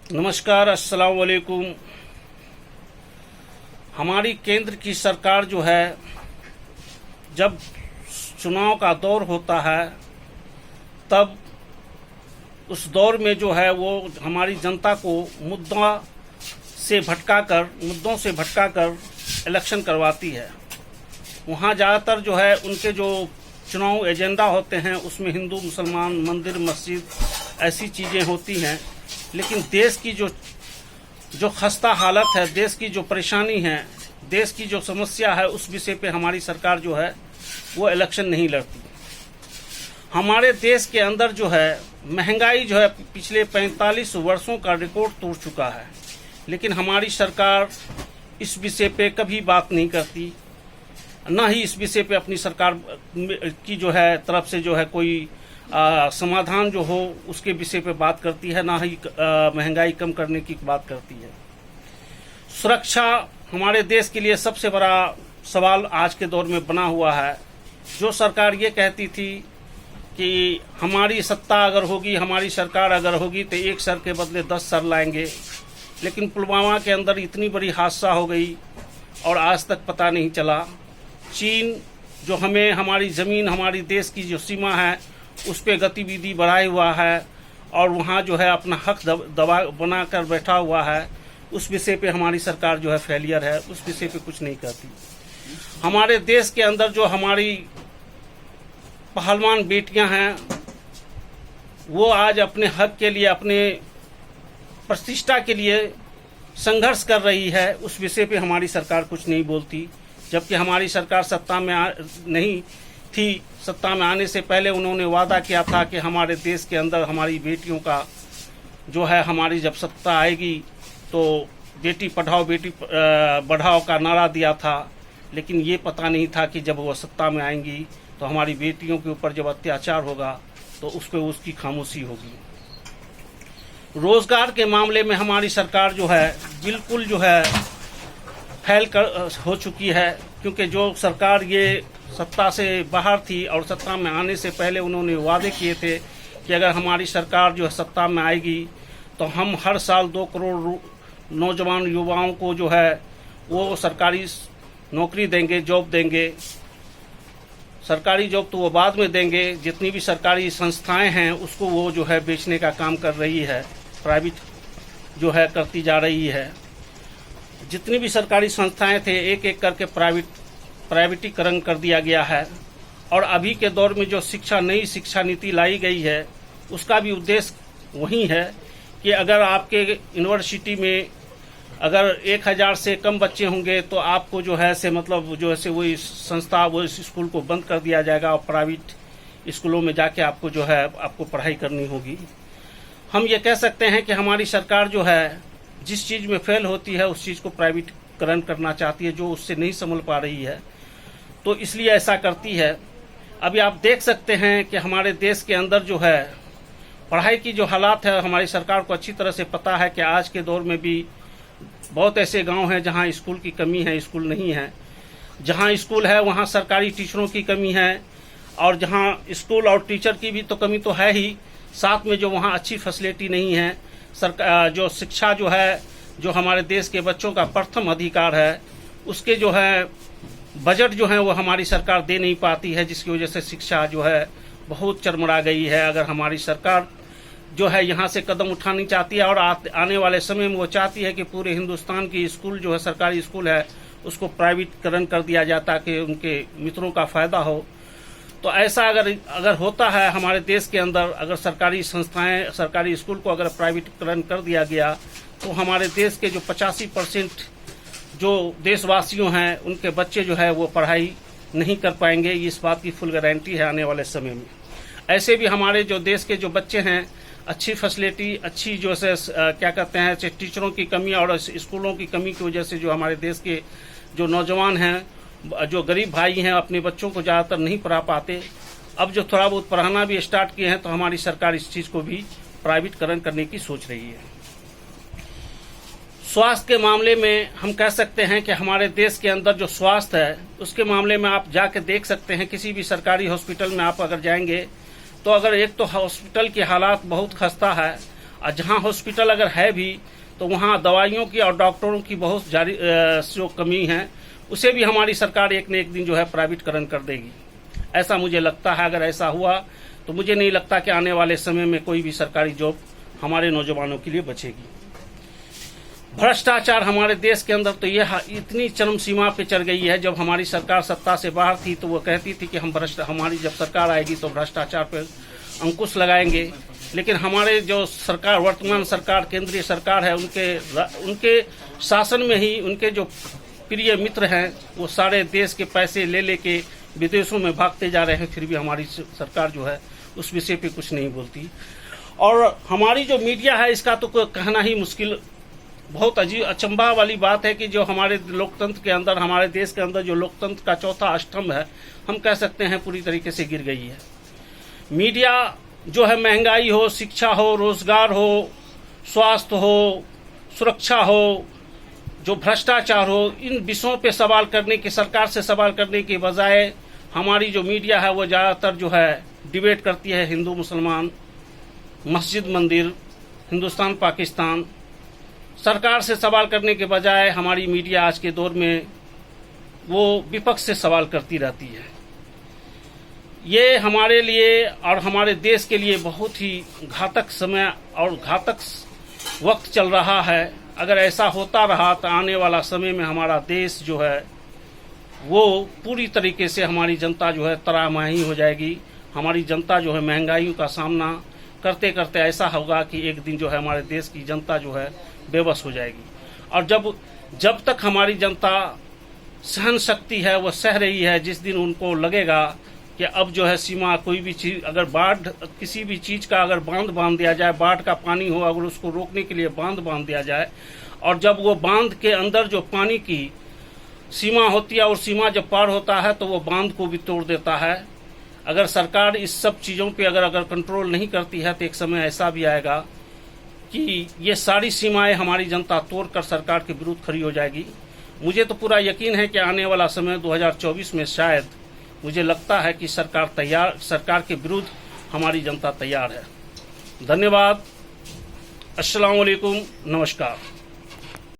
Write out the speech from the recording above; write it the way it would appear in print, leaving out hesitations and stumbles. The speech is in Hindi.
नमस्कार, अस्सलाम वालेकुम। हमारी केंद्र की सरकार जो है, जब चुनाव का दौर होता है तब उस दौर में जो है वो हमारी जनता को मुद्दों से भटकाकर इलेक्शन करवाती है। वहाँ ज़्यादातर जो है उनके जो चुनाव एजेंडा होते हैं उसमें हिंदू मुसलमान मंदिर मस्जिद ऐसी चीज़ें होती हैं, लेकिन देश की जो खस्ता हालत है, देश की जो परेशानी है, देश की जो समस्या है, उस विषय पे हमारी सरकार जो है वो इलेक्शन नहीं लड़ती। हमारे देश के अंदर जो है महंगाई जो है पिछले 45 वर्षों का रिकॉर्ड तोड़ चुका है, लेकिन हमारी सरकार इस विषय पे कभी बात नहीं करती, ना ही इस विषय पे अपनी सरकार की जो है तरफ से जो है कोई समाधान जो हो उसके विषय पे बात करती है, ना ही महंगाई कम करने की बात करती है। सुरक्षा हमारे देश के लिए सबसे बड़ा सवाल आज के दौर में बना हुआ है। जो सरकार ये कहती थी कि हमारी सत्ता अगर होगी, हमारी सरकार अगर होगी तो एक सर के बदले 10 सर लाएंगे, लेकिन पुलवामा के अंदर इतनी बड़ी हादसा हो गई और आज तक पता नहीं चला। चीन जो हमें हमारी ज़मीन, हमारी देश की जो सीमा है उस पर गतिविधि बढ़ाए हुआ है और वहाँ जो है अपना हक दबा बना कर बैठा हुआ है, उस विषय पे हमारी सरकार जो है फेलियर है, उस विषय पे कुछ नहीं करती। हमारे देश के अंदर जो हमारी पहलवान बेटियां हैं वो आज अपने हक के लिए, अपने प्रतिष्ठा के लिए संघर्ष कर रही है, उस विषय पे हमारी सरकार कुछ नहीं बोलती। जबकि हमारी सरकार सत्ता में नहीं थी, सत्ता में आने से पहले उन्होंने वादा किया था कि हमारे देश के अंदर हमारी बेटियों का जो है, हमारी जब सत्ता आएगी तो बेटी पढ़ाओ बेटी बढ़ाओ का नारा दिया था, लेकिन ये पता नहीं था कि जब वो सत्ता में आएंगी तो हमारी बेटियों के ऊपर जब अत्याचार होगा तो उस पर उसकी खामोशी होगी। रोजगार के मामले में हमारी सरकार जो है बिल्कुल जो है फैल कर हो चुकी है, क्योंकि जो सरकार ये सत्ता से बाहर थी और सत्ता में आने से पहले उन्होंने वादे किए थे कि अगर हमारी सरकार जो है सत्ता में आएगी तो हम हर साल 2 करोड़ नौजवान युवाओं को जो है वो सरकारी नौकरी देंगे, जॉब देंगे। सरकारी जॉब तो वो बाद में देंगे, जितनी भी सरकारी संस्थाएं हैं उसको वो जो है बेचने का काम कर रही है, प्राइवेट जो है करती जा रही है। जितनी भी सरकारी संस्थाएं थे एक एक करके प्राइवेटीकरण कर दिया गया है। और अभी के दौर में जो नई शिक्षा नीति लाई गई है उसका भी उद्देश्य वही है कि अगर आपके यूनिवर्सिटी में अगर 1000 से कम बच्चे होंगे तो आपको जो है से मतलब जो है से वही संस्था, वो इस स्कूल को बंद कर दिया जाएगा और प्राइवेट स्कूलों में जाके आपको जो है आपको पढ़ाई करनी होगी। हम ये कह सकते हैं कि हमारी सरकार जो है जिस चीज़ में फेल होती है उस चीज़ को प्राइवेटीकरण करना चाहती है, जो उससे नहीं संभल पा रही है तो इसलिए ऐसा करती है। अभी आप देख सकते हैं कि हमारे देश के अंदर जो है पढ़ाई की जो हालात है, हमारी सरकार को अच्छी तरह से पता है कि आज के दौर में भी बहुत ऐसे गांव हैं जहां स्कूल की कमी है, स्कूल नहीं है। जहां स्कूल है वहां सरकारी टीचरों की कमी है, और जहां स्कूल और टीचर की भी तो कमी तो है ही, साथ में जो वहां अच्छी फैसिलिटी नहीं है। जो शिक्षा जो है, जो हमारे देश के बच्चों का प्रथम अधिकार है, उसके जो है बजट जो है वो हमारी सरकार दे नहीं पाती है, जिसकी वजह से शिक्षा जो है बहुत चरमरा गई है। अगर हमारी सरकार जो है यहाँ से कदम उठानी चाहती है और आने वाले समय में वो चाहती है कि पूरे हिंदुस्तान की स्कूल जो है, सरकारी स्कूल है, उसको प्राइवेटीकरण कर दिया जाए ताकि उनके मित्रों का फायदा हो, तो ऐसा अगर होता है हमारे देश के अंदर, अगर सरकारी संस्थाएं, सरकारी स्कूल को अगर प्राइवेटीकरण कर दिया गया तो हमारे देश के जो 85% जो देशवासियों हैं उनके बच्चे जो है वो पढ़ाई नहीं कर पाएंगे। इस बात की फुल गारंटी है आने वाले समय में। ऐसे भी हमारे जो देश के जो बच्चे हैं, अच्छी फैसिलिटी, अच्छी जो है क्या कहते हैं, टीचरों की कमी और स्कूलों की कमी की वजह से जो हमारे देश के जो नौजवान हैं, जो गरीब भाई हैं, अपने बच्चों को ज़्यादातर नहीं पढ़ा पाते। अब जो थोड़ा बहुत पढ़ाना भी स्टार्ट किए हैं तो हमारी सरकार इस चीज़ को भी प्राइवेटीकरण करने की सोच रही है। स्वास्थ्य के मामले में हम कह सकते हैं कि हमारे देश के अंदर जो स्वास्थ्य है उसके मामले में आप जाके देख सकते हैं, किसी भी सरकारी हॉस्पिटल में आप अगर जाएंगे तो अगर एक तो हॉस्पिटल की हालात बहुत खस्ता है, और जहाँ हॉस्पिटल अगर है भी तो वहाँ दवाइयों की और डॉक्टरों की बहुत जो कमी है, उसे भी हमारी सरकार एक न एक दिन जो है प्राइवेटकरण कर देगी। ऐसा मुझे लगता है। अगर ऐसा हुआ तो मुझे नहीं लगता कि आने वाले समय में कोई भी सरकारी जॉब हमारे नौजवानों के लिए बचेगी। भ्रष्टाचार हमारे देश के अंदर तो यह इतनी चरम सीमा पे चढ़ गई है। जब हमारी सरकार सत्ता से बाहर थी तो वो कहती थी कि हमारी जब सरकार आएगी तो भ्रष्टाचार पर अंकुश लगाएंगे, लेकिन हमारे जो सरकार, वर्तमान सरकार, केंद्रीय सरकार है, उनके शासन में ही उनके जो प्रिय मित्र हैं वो सारे देश के पैसे ले लेके विदेशों में भागते जा रहे हैं, फिर भी हमारी सरकार जो है उस विषय पे कुछ नहीं बोलती। और हमारी जो मीडिया है इसका तो कहना ही मुश्किल, बहुत अजीब अचंभा वाली बात है कि जो हमारे लोकतंत्र के अंदर, हमारे देश के अंदर जो लोकतंत्र का चौथा स्तंभ है, हम कह सकते हैं पूरी तरीके से गिर गई है। मीडिया जो है, महंगाई हो, शिक्षा हो, रोजगार हो, स्वास्थ्य हो, सुरक्षा हो, जो भ्रष्टाचार हो, इन विषयों पे सवाल करने की, सरकार से सवाल करने के बजाय हमारी जो मीडिया है वो ज़्यादातर जो है डिबेट करती है हिंदू मुसलमान, मस्जिद मंदिर, हिंदुस्तान पाकिस्तान। सरकार से सवाल करने के बजाय हमारी मीडिया आज के दौर में वो विपक्ष से सवाल करती रहती है। ये हमारे लिए और हमारे देश के लिए बहुत ही घातक समय और घातक वक्त चल रहा है। अगर ऐसा होता रहा तो आने वाला समय में हमारा देश जो है वो पूरी तरीके से, हमारी जनता जो है तरामाही हो जाएगी। हमारी जनता जो है महंगाई का सामना करते करते ऐसा होगा कि एक दिन जो है हमारे देश की जनता जो है बेबस हो जाएगी। और जब तक हमारी जनता सहन शक्ति है वो सह रही है, जिस दिन उनको लगेगा कि अब जो है सीमा, कोई भी चीज, अगर बाढ़, किसी भी चीज का अगर बांध दिया जाए, बाढ़ का पानी हो, अगर उसको रोकने के लिए बांध दिया जाए, और जब वो बांध के अंदर जो पानी की सीमा होती है और सीमा जब पार होता है तो वो बांध को भी तोड़ देता है। अगर सरकार इस सब चीजों पे अगर कंट्रोल नहीं करती है तो एक समय ऐसा भी आएगा कि ये सारी सीमाएं हमारी जनता तोड़कर सरकार के विरुद्ध खड़ी हो जाएगी। मुझे तो पूरा यकीन है कि आने वाला समय 2024 में शायद, मुझे लगता है कि सरकार के विरुद्ध हमारी जनता तैयार है। धन्यवाद। अस्सलाम वालेकुम, नमस्कार।